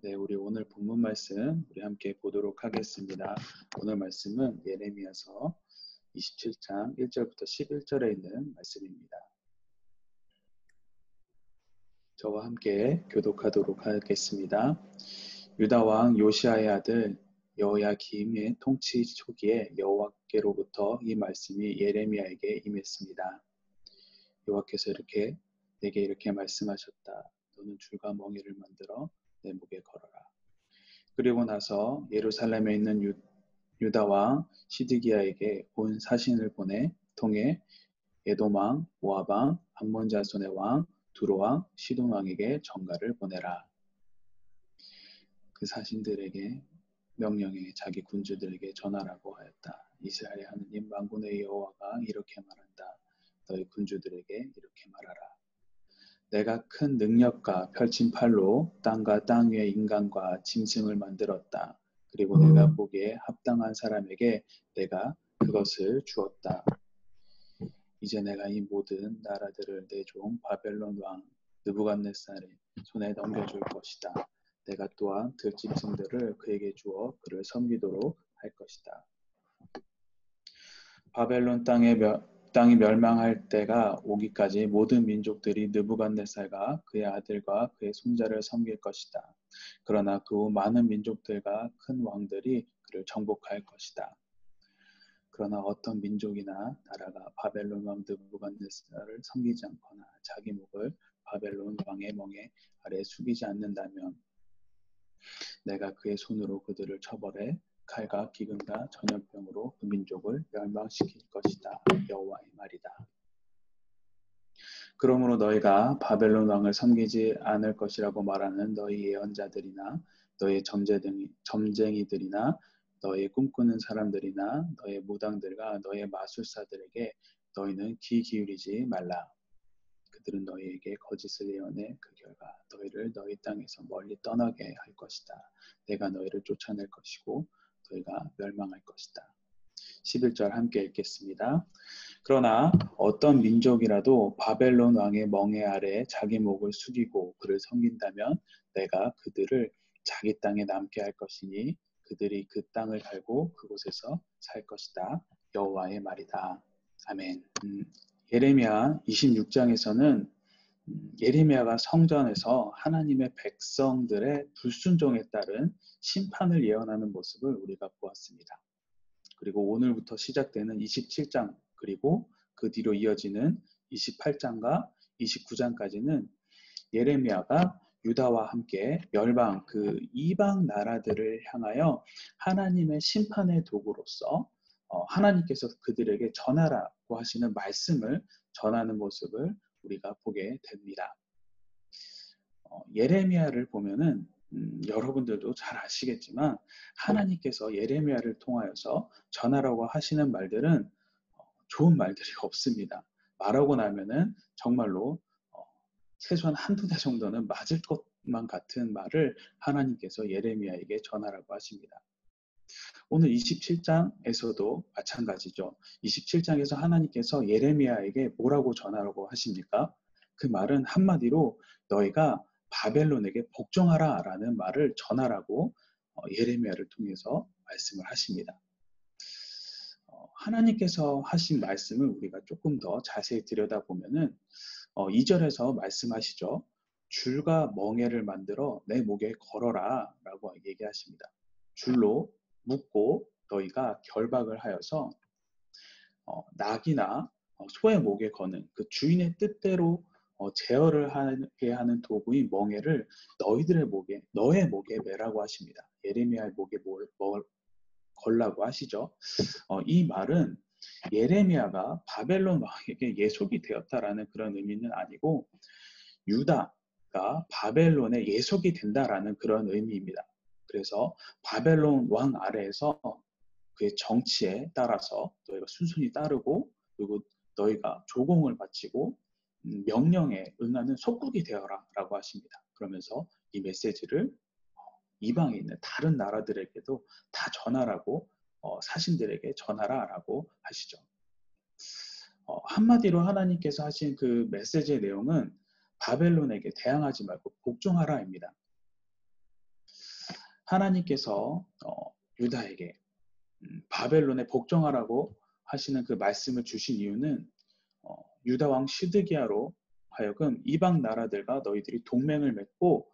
네, 우리 오늘 본문 말씀 우리 함께 보도록 하겠습니다. 오늘 말씀은 예레미야서 27장 1절부터 11절에 있는 말씀입니다. 저와 함께 교독하도록 하겠습니다. 유다 왕 요시아의 아들 여호야김의 통치 초기에 여호와께로부터 이 말씀이 예레미야에게 임했습니다. 여호와께서 내게 이렇게 말씀하셨다. 너는 줄과 멍에를 만들어 내 목에 걸어라. 그리고 나서 예루살렘에 있는 유다 왕 시드기야에게 온 사신을 통해 에돔 왕, 모압 왕, 암몬 자손의 왕, 두로 왕, 시돈 왕에게 전가를 보내라. 그 사신들에게 명령해 자기 군주들에게 전하라고 하였다. 이스라엘의 하느님 만군의 여호와가 이렇게 말한다. 너희 군주들에게 이렇게 말하라. 내가 큰 능력과 펼친 팔로 땅과 땅 위의 인간과 짐승을 만들었다. 그리고 내가 보기에 합당한 사람에게 내가 그것을 주었다. 이제 내가 이 모든 나라들을 내 종 바벨론 왕 느부갓네살의 손에 넘겨줄 것이다. 내가 또한 들짐승들을 그에게 주어 그를 섬기도록 할 것이다. 바벨론 땅이 멸망할 때가 오기까지 모든 민족들이 느부갓네살과 그의 아들과 그의 손자를 섬길 것이다. 그러나 그 후 많은 민족들과 큰 왕들이 그를 정복할 것이다. 그러나 어떤 민족이나 나라가 바벨론 왕 느부갓네살을 섬기지 않거나 자기 목을 바벨론 왕의 멍에 아래 숙이지 않는다면 내가 그의 손으로 그들을 처벌해 칼과 기근과 전염병으로 그 민족을 멸망시킬 것이다. 여호와의 말이다. 그러므로 너희가 바벨론 왕을 섬기지 않을 것이라고 말하는 너희 예언자들이나 너희 점쟁이들이나 너희 꿈꾸는 사람들이나 너희 무당들과 너희 마술사들에게 너희는 귀 기울이지 말라. 그들은 너희에게 거짓을 예언해 그 결과 너희를 너희 땅에서 멀리 떠나게 할 것이다. 내가 너희를 쫓아낼 것이고 너희가 멸망할 것이다. 11절 함께 읽겠습니다. 그러나 어떤 민족이라도 바벨론 왕의 멍에 아래 자기 목을 숙이고 그를 섬긴다면 내가 그들을 자기 땅에 남게 할 것이니 그들이 그 땅을 갈고 그곳에서 살 것이다. 여호와의 말이다. 아멘. 예레미야 26장에서는 예레미야가 성전에서 하나님의 백성들의 불순종에 따른 심판을 예언하는 모습을 우리가 보았습니다. 그리고 오늘부터 시작되는 27장 그리고 그 뒤로 이어지는 28장과 29장까지는 예레미야가 유다와 함께 멸망, 그 이방 나라들을 향하여 하나님의 심판의 도구로서 하나님께서 그들에게 전하라고 하시는 말씀을 전하는 모습을 우리가 보게 됩니다. 예레미야를 보면은 여러분들도 잘 아시겠지만 하나님께서 예레미야를 통하여서 전하라고 하시는 말들은 좋은 말들이 없습니다. 말하고 나면은 정말로 최소한 한두 대 정도는 맞을 것만 같은 말을 하나님께서 예레미야에게 전하라고 하십니다. 오늘 27장에서도 마찬가지죠. 27장에서 하나님께서 예레미야에게 뭐라고 전하라고 하십니까? 그 말은 한마디로 너희가 바벨론에게 복종하라 라는 말을 전하라고 예레미야를 통해서 말씀을 하십니다. 하나님께서 하신 말씀을 우리가 조금 더 자세히 들여다보면은 2절에서 말씀하시죠. 줄과 멍에를 만들어 내 목에 걸어라 라고 얘기하십니다. 줄로 묶고 너희가 결박을 하여서 낙이나 소의 목에 거는 그 주인의 뜻대로 제어를 하게 하는 도구인 멍에를 너의 목에 매라고 하십니다. 예레미야의 목에 뭘 걸라고 하시죠. 이 말은 예레미야가 바벨론 왕에게 예속이 되었다라는 그런 의미는 아니고 유다가 바벨론에 예속이 된다라는 그런 의미입니다. 그래서 바벨론 왕 아래에서 그의 정치에 따라서 너희가 순순히 따르고 그리고 너희가 조공을 바치고 명령에 응하는 속국이 되어라 라고 하십니다. 그러면서 이 메시지를 이방에 있는 다른 나라들에게도 다 전하라고 사신들에게 전하라라고 하시죠. 한마디로 하나님께서 하신 그 메시지의 내용은 바벨론에게 대항하지 말고 복종하라입니다. 하나님께서 유다에게 바벨론에 복종하라고 하시는 그 말씀을 주신 이유는 유다 왕 시드기야로 하여금 이방 나라들과 너희들이 동맹을 맺고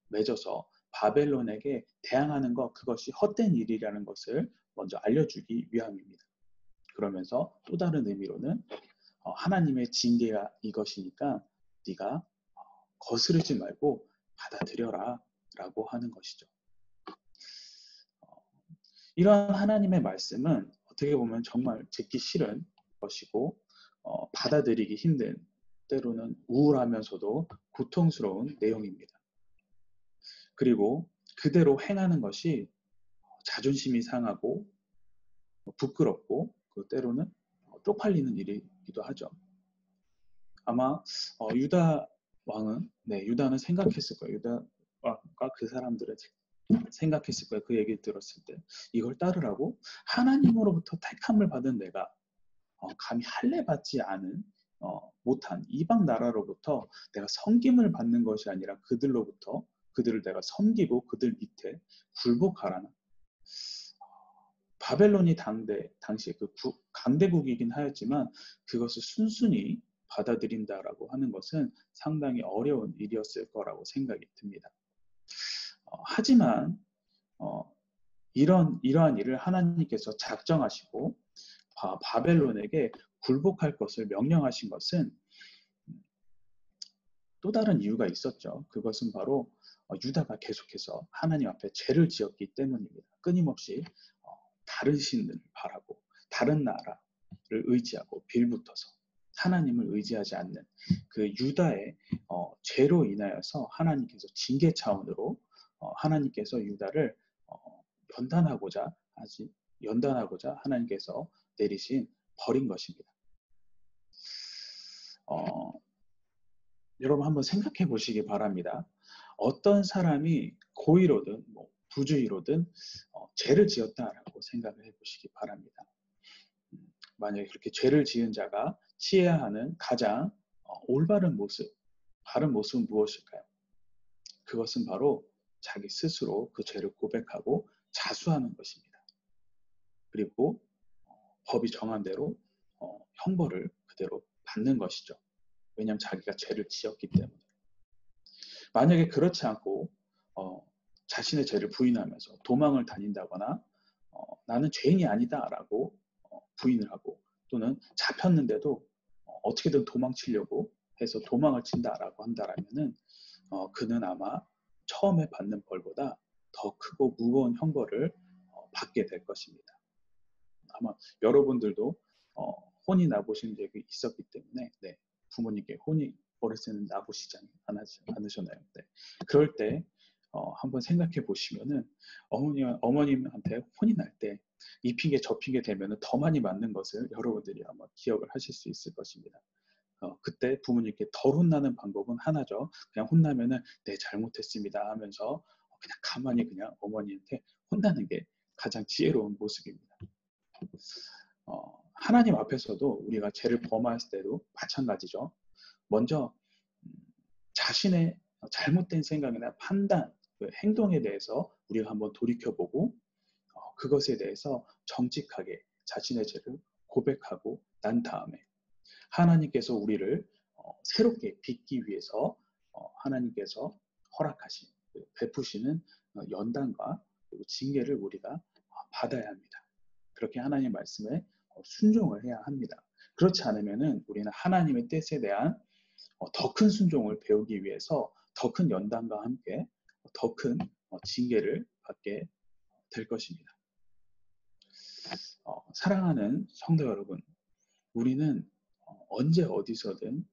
맺어서 바벨론에게 대항하는 것, 그것이 헛된 일이라는 것을 먼저 알려주기 위함입니다. 그러면서 또 다른 의미로는 하나님의 징계가 이것이니까 네가 거스르지 말고 받아들여라 라고 하는 것이죠. 이런 하나님의 말씀은 어떻게 보면 정말 듣기 싫은 것이고 받아들이기 힘든, 때로는 우울하면서도 고통스러운 내용입니다. 그리고 그대로 행하는 것이 자존심이 상하고 부끄럽고 때로는 쪽팔리는 일이기도 하죠. 아마 유다 왕은, 유다는 생각했을 거예요. 유다 왕과 그 사람들은 생각했을 거예요. 그 얘기를 들었을 때 이걸 따르라고? 하나님으로부터 택함을 받은 내가 감히 할례 받지 않은 못한 이방 나라로부터 내가 섬김을 받는 것이 아니라 그들로부터 그들을 내가 섬기고 그들 밑에 굴복하라는, 바벨론이 당시에 그 강대국이긴 하였지만 그것을 순순히 받아들인다라고 하는 것은 상당히 어려운 일이었을 거라고 생각이 듭니다. 하지만 이러한 일을 하나님께서 작정하시고 바벨론에게 굴복할 것을 명령하신 것은 또 다른 이유가 있었죠. 그것은 바로 유다가 계속해서 하나님 앞에 죄를 지었기 때문입니다. 끊임없이 다른 신들을 바라고 다른 나라를 의지하고 빌붙어서 하나님을 의지하지 않는 그 유다의 죄로 인하여서 하나님께서 징계 차원으로 하나님께서 유다를 연단하고자 하나님께서 내리신 벌인 것입니다. 여러분 한번 생각해 보시기 바랍니다. 어떤 사람이 고의로든 부주의로든 죄를 지었다라고 생각을 해보시기 바랍니다. 만약에 그렇게 죄를 지은 자가 취해야 하는 가장 올바른 모습, 바른 모습은 무엇일까요? 그것은 바로 자기 스스로 그 죄를 고백하고 자수하는 것입니다. 그리고 법이 정한 대로 형벌을 그대로 받는 것이죠. 왜냐하면 자기가 죄를 지었기 때문에. 만약에 그렇지 않고 자신의 죄를 부인하면서 도망을 다닌다거나 나는 죄인이 아니다라고 부인을 하고, 또는 잡혔는데도 어떻게든 도망치려고 해서 도망을 친다라고 한다라면은 그는 아마 처음에 받는 벌보다 더 크고 무거운 형벌을 받게 될 것입니다. 아마 여러분들도 혼이 나보신 적이 있었기 때문에 부모님께 혼이 어렸을 때는 나보시지 않으셨나요? 그럴 때 한번 생각해 보시면은 어머님한테 혼이 날 때 이 핑계 저 핑계 대면은 더 많이 맞는 것을 여러분들이 아마 기억을 하실 수 있을 것입니다. 그때 부모님께 덜 혼나는 방법은 하나죠. 그냥 혼나면은 네 잘못했습니다 하면서 그냥 가만히 그냥 어머니한테 혼나는 게 가장 지혜로운 모습입니다. 하나님 앞에서도 우리가 죄를 범했을 때도 마찬가지죠. 먼저 자신의 잘못된 생각이나 판단, 행동에 대해서 우리가 한번 돌이켜보고 그것에 대해서 정직하게 자신의 죄를 고백하고 난 다음에 하나님께서 우리를 새롭게 빚기 위해서 하나님께서 허락하신, 베푸시는 연단과 그리고 징계를 우리가 받아야 합니다. 그렇게 하나님의 말씀에 순종을 해야 합니다. 그렇지 않으면은 우리는 하나님의 뜻에 대한 더 큰 순종을 배우기 위해서 더 큰 연단과 함께 더 큰 징계를 받게 될 것입니다. 사랑하는 성도 여러분, 우리는 언제 어디서든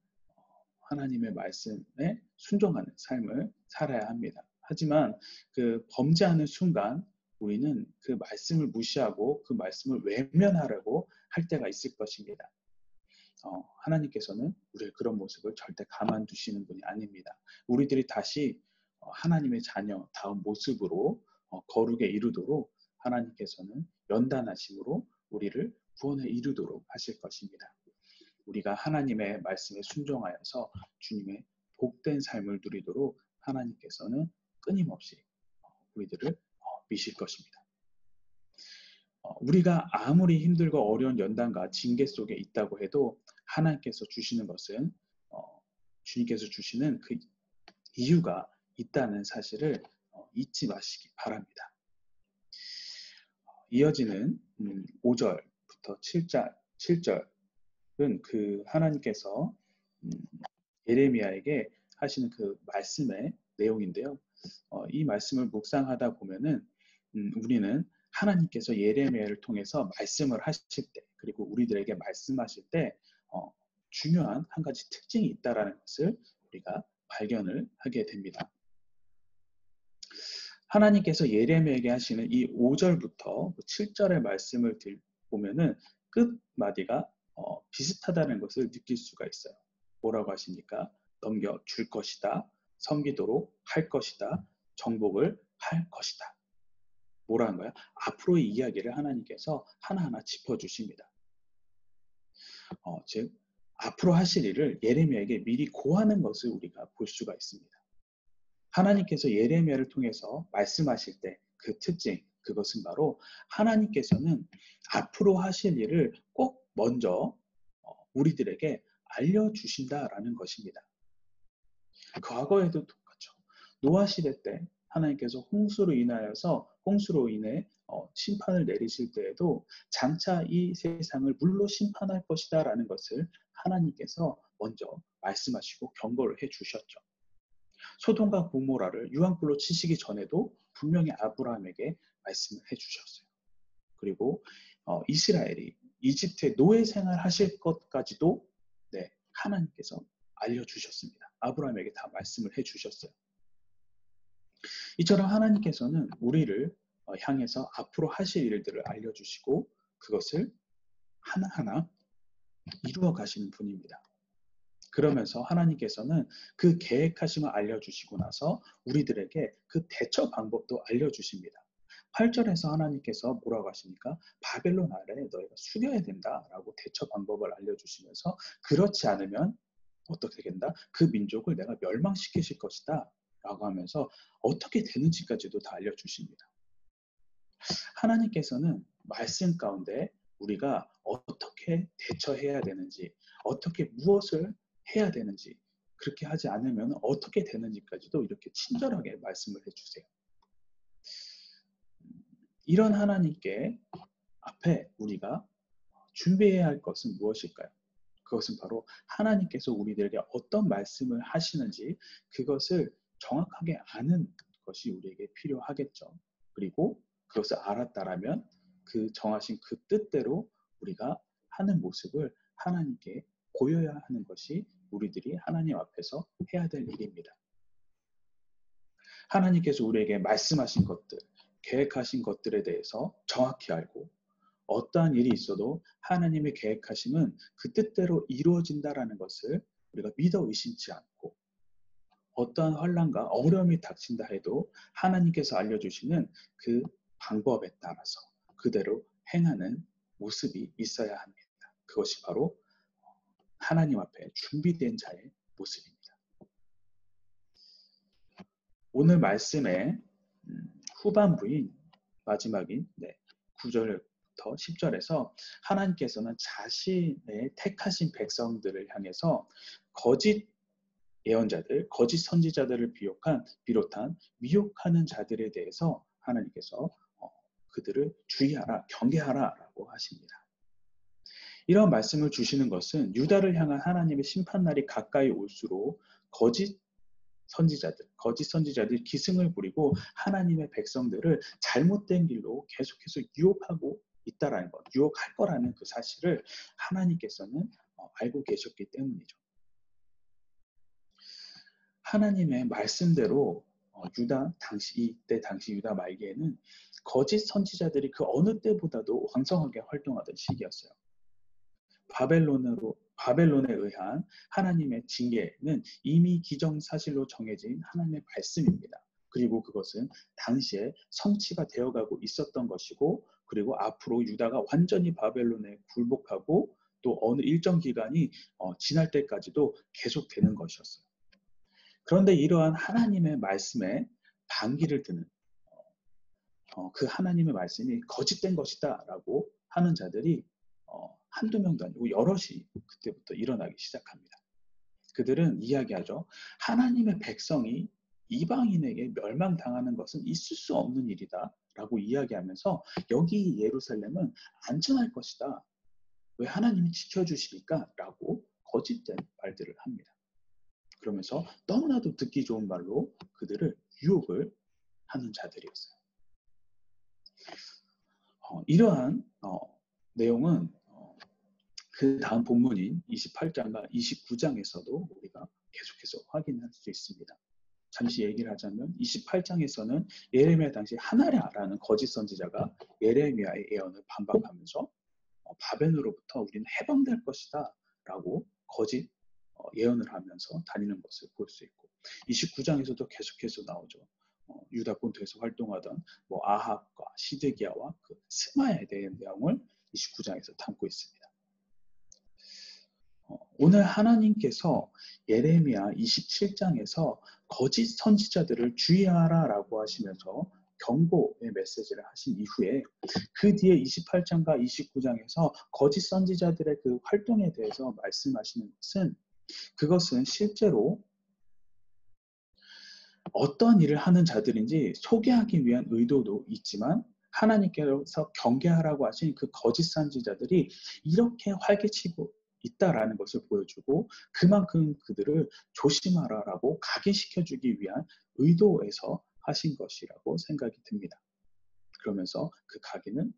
하나님의 말씀에 순종하는 삶을 살아야 합니다. 하지만 그 범죄하는 순간 우리는 그 말씀을 무시하고 그 말씀을 외면하려고 할 때가 있을 것입니다. 하나님께서는 우리의 그런 모습을 절대 가만두시는 분이 아닙니다. 우리들이 다시 하나님의 자녀다운 모습으로 거룩에 이르도록 하나님께서는 연단하심으로 우리를 구원에 이르도록 하실 것입니다. 우리가 하나님의 말씀에 순종하여서 주님의 복된 삶을 누리도록 하나님께서는 끊임없이 우리들을 미실 것입니다. 우리가 아무리 힘들고 어려운 연단과 징계 속에 있다고 해도 하나님께서 주시는 것은 주님께서 주시는 그 이유가 있다는 사실을 잊지 마시기 바랍니다. 이어지는 5절부터 7절은 그 하나님께서 예레미야에게 하시는 그 말씀의 내용인데요. 이 말씀을 묵상하다 보면은 우리는 하나님께서 예레미야를 통해서 말씀을 하실 때, 그리고 우리들에게 말씀하실 때 중요한 한 가지 특징이 있다라는 것을 우리가 발견을 하게 됩니다. 하나님께서 예레미야에게 하시는 이 5절부터 7절의 말씀을 보면은 끝마디가 비슷하다는 것을 느낄 수가 있어요. 뭐라고 하십니까? 넘겨줄 것이다. 섬기도록 할 것이다. 정복을 할 것이다. 뭐라는 거야? 앞으로의 이야기를 하나님께서 하나하나 짚어주십니다. 즉 앞으로 하실 일을 예레미야에게 미리 고하는 것을 우리가 볼 수가 있습니다. 하나님께서 예레미야를 통해서 말씀하실 때 그 특징, 그것은 바로 하나님께서는 앞으로 하실 일을 꼭 먼저 우리들에게 알려주신다라는 것입니다. 과거에도 똑같죠. 노아 시대 때 하나님께서 홍수로 인해 심판을 내리실 때에도 장차 이 세상을 물로 심판할 것이다 라는 것을 하나님께서 먼저 말씀하시고 경고를 해 주셨죠. 소돔과 고모라를 유황불로 치시기 전에도 분명히 아브라함에게 말씀을 해 주셨어요. 그리고 이스라엘이 이집트에 노예 생활하실 것까지도 하나님께서 알려주셨습니다. 아브라함에게 다 말씀을 해주셨어요. 이처럼 하나님께서는 우리를 향해서 앞으로 하실 일들을 알려주시고 그것을 하나하나 이루어 가시는 분입니다. 그러면서 하나님께서는 그 계획하심을 알려주시고 나서 우리들에게 그 대처 방법도 알려주십니다. 8절에서 하나님께서 뭐라고 하십니까? 바벨론 아래에 너희가 숙여야 된다라고 대처 방법을 알려주시면서 그렇지 않으면 어떻게 된다? 그 민족을 내가 멸망시키실 것이다 라고 하면서 어떻게 되는지까지도 다 알려주십니다. 하나님께서는 말씀 가운데 우리가 어떻게 대처해야 되는지, 어떻게 무엇을 해야 되는지, 그렇게 하지 않으면 어떻게 되는지까지도 이렇게 친절하게 말씀을 해주세요. 이런 하나님께 앞에 우리가 준비해야 할 것은 무엇일까요? 그것은 바로 하나님께서 우리들에게 어떤 말씀을 하시는지 그것을 정확하게 아는 것이 우리에게 필요하겠죠. 그리고 그것을 알았다라면 그 정하신 그 뜻대로 우리가 하는 모습을 하나님께 보여야 하는 것이 우리들이 하나님 앞에서 해야 될 일입니다. 하나님께서 우리에게 말씀하신 것들, 계획하신 것들에 대해서 정확히 알고 어떠한 일이 있어도 하나님의 계획하심은 그 뜻대로 이루어진다라는 것을 우리가 믿어 의심치 않고 어떠한 환난과 어려움이 닥친다 해도 하나님께서 알려주시는 그 방법에 따라서 그대로 행하는 모습이 있어야 합니다. 그것이 바로 하나님 앞에 준비된 자의 모습입니다. 오늘 말씀의 후반부인 마지막인 9절부터 10절에서 하나님께서는 자신의 택하신 백성들을 향해서 거짓 예언자들, 거짓 선지자들을 비롯한 미혹하는 자들에 대해서 하나님께서 그들을 주의하라, 경계하라 라고 하십니다. 이런 말씀을 주시는 것은 유다를 향한 하나님의 심판날이 가까이 올수록 거짓 선지자들이 기승을 부리고 하나님의 백성들을 잘못된 길로 계속해서 유혹하고 있다라는 것, 유혹할 거라는 그 사실을 하나님께서는 알고 계셨기 때문이죠. 하나님의 말씀대로 이때 당시 유다 말기에는 거짓 선지자들이 그 어느 때보다도 왕성하게 활동하던 시기였어요. 바벨론에 의한 하나님의 징계는 이미 기정사실로 정해진 하나님의 말씀입니다. 그리고 그것은 당시에 성취가 되어가고 있었던 것이고, 그리고 앞으로 유다가 완전히 바벨론에 굴복하고 또 어느 일정 기간이 지날 때까지도 계속되는 것이었어요. 그런데 이러한 하나님의 말씀에 반기를 드는 그 하나님의 말씀이 거짓된 것이다 라고 하는 자들이 한두 명도 아니고 여럿이 그때부터 일어나기 시작합니다. 그들은 이야기하죠. 하나님의 백성이 이방인에게 멸망당하는 것은 있을 수 없는 일이다 라고 이야기하면서 여기 예루살렘은 안전할 것이다. 왜 하나님이 지켜주시니까? 라고 거짓된 말들을 합니다. 그러면서 너무나도 듣기 좋은 말로 그들을 유혹을 하는 자들이었어요. 이러한 내용은 그 다음 본문인 28장과 29장에서도 우리가 계속해서 확인할 수 있습니다. 잠시 얘기를 하자면 28장에서는 예레미야 당시 하나랴라는 거짓 선지자가 예레미야의 예언을 반박하면서 바벨론으로부터 우리는 해방될 것이다 라고 거짓 예언을 하면서 다니는 것을 볼 수 있고 29장에서도 계속해서 나오죠. 유다 본토에서 활동하던 아합과 시드기야와 그 스마야에 대한 내용을 29장에서 담고 있습니다. 오늘 하나님께서 예레미야 27장에서 거짓 선지자들을 주의하라라고 하시면서 경고의 메시지를 하신 이후에 그 뒤에 28장과 29장에서 거짓 선지자들의 그 활동에 대해서 말씀하시는 그것은 실제로 어떤 일을 하는 자들인지 소개하기 위한 의도도 있지만 하나님께서 경계하라고 하신 그 거짓 선지자들이 이렇게 활개치고 있다라는 것을 보여주고 그만큼 그들을 조심하라라고 각인시켜주기 위한 의도에서 하신 것이라고 생각이 듭니다. 그러면서 그 각인은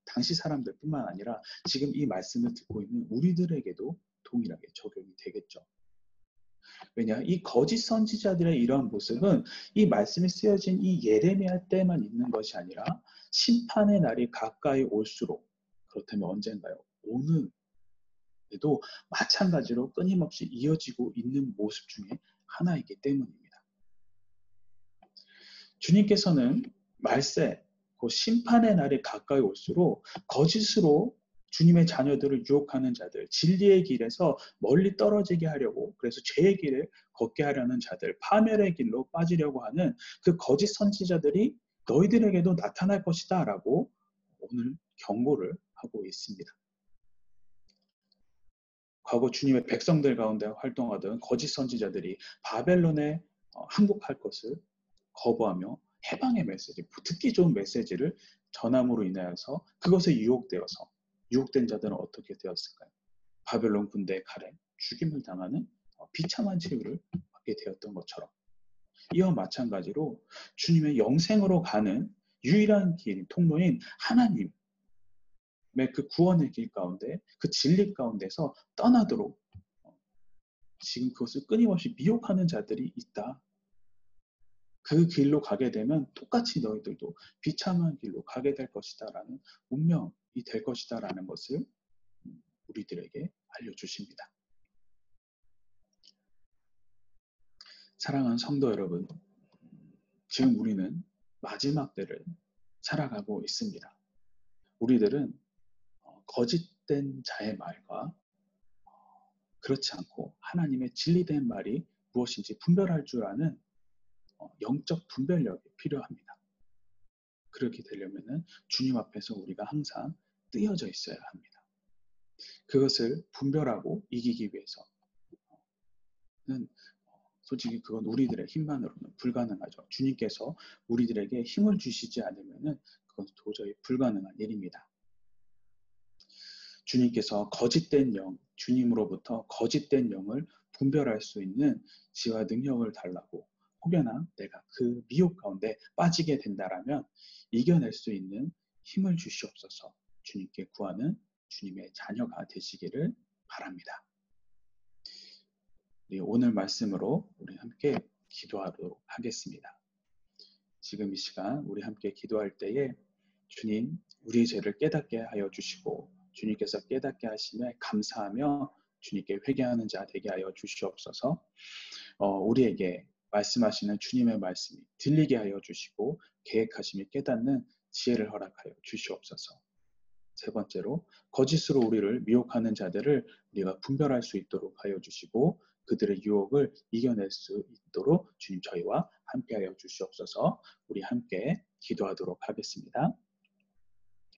당시 사람들뿐만 아니라 지금 이 말씀을 듣고 있는 우리들에게도 동일하게 적용이 되겠죠. 왜냐? 이 거짓 선지자들의 이러한 모습은 이 말씀이 쓰여진 이 예레미야 때만 있는 것이 아니라 심판의 날이 가까이 올수록 그렇다면 언젠가요? 오늘에도 마찬가지로 끊임없이 이어지고 있는 모습 중에 하나이기 때문입니다. 주님께서는 말세, 그 심판의 날이 가까이 올수록 거짓으로 주님의 자녀들을 유혹하는 자들, 진리의 길에서 멀리 떨어지게 하려고 그래서 죄의 길을 걷게 하려는 자들, 파멸의 길로 빠지려고 하는 그 거짓 선지자들이 너희들에게도 나타날 것이다 라고 오늘 경고를 하고 있습니다. 과거 주님의 백성들 가운데 활동하던 거짓 선지자들이 바벨론에 항복할 것을 거부하며 해방의 메시지, 듣기 좋은 메시지를 전함으로 인하여서 그것에 유혹된 자들은 어떻게 되었을까요? 바벨론 군대의 칼에 죽임을 당하는 비참한 치유를 받게 되었던 것처럼 이와 마찬가지로 주님의 영생으로 가는 유일한 길, 통로인 하나님의 그 구원의 길 가운데 그 진리 가운데서 떠나도록 지금 그것을 끊임없이 미혹하는 자들이 있다. 그 길로 가게 되면 똑같이 너희들도 비참한 길로 가게 될 것이다 라는 운명이 될 것이다 라는 것을 우리들에게 알려주십니다. 사랑하는 성도 여러분, 지금 우리는 마지막 때를 살아가고 있습니다. 우리들은 거짓된 자의 말과 그렇지 않고 하나님의 진리된 말이 무엇인지 분별할 줄 아는 영적 분별력이 필요합니다. 그렇게 되려면 주님 앞에서 우리가 항상 뜨여져 있어야 합니다. 그것을 분별하고 이기기 위해서는 솔직히 그건 우리들의 힘만으로는 불가능하죠. 주님께서 우리들에게 힘을 주시지 않으면 그건 도저히 불가능한 일입니다. 주님께서 거짓된 영, 주님으로부터 거짓된 영을 분별할 수 있는 지혜와 능력을 달라고 혹여나 내가 그 미혹 가운데 빠지게 된다라면 이겨낼 수 있는 힘을 주시옵소서. 주님께 구하는 주님의 자녀가 되시기를 바랍니다. 오늘 말씀으로 우리 함께 기도하도록 하겠습니다. 지금 이 시간 우리 함께 기도할 때에 주님, 우리 죄를 깨닫게 하여 주시고 주님께서 깨닫게 하심에 감사하며 주님께 회개하는 자 되게 하여 주시옵소서. 우리에게 말씀하시는 주님의 말씀이 들리게 하여 주시고 계획하심이 깨닫는 지혜를 허락하여 주시옵소서. 세 번째로 거짓으로 우리를 미혹하는 자들을 우리가 분별할 수 있도록 하여 주시고 그들의 유혹을 이겨낼 수 있도록 주님 저희와 함께하여 주시옵소서. 우리 함께 기도하도록 하겠습니다.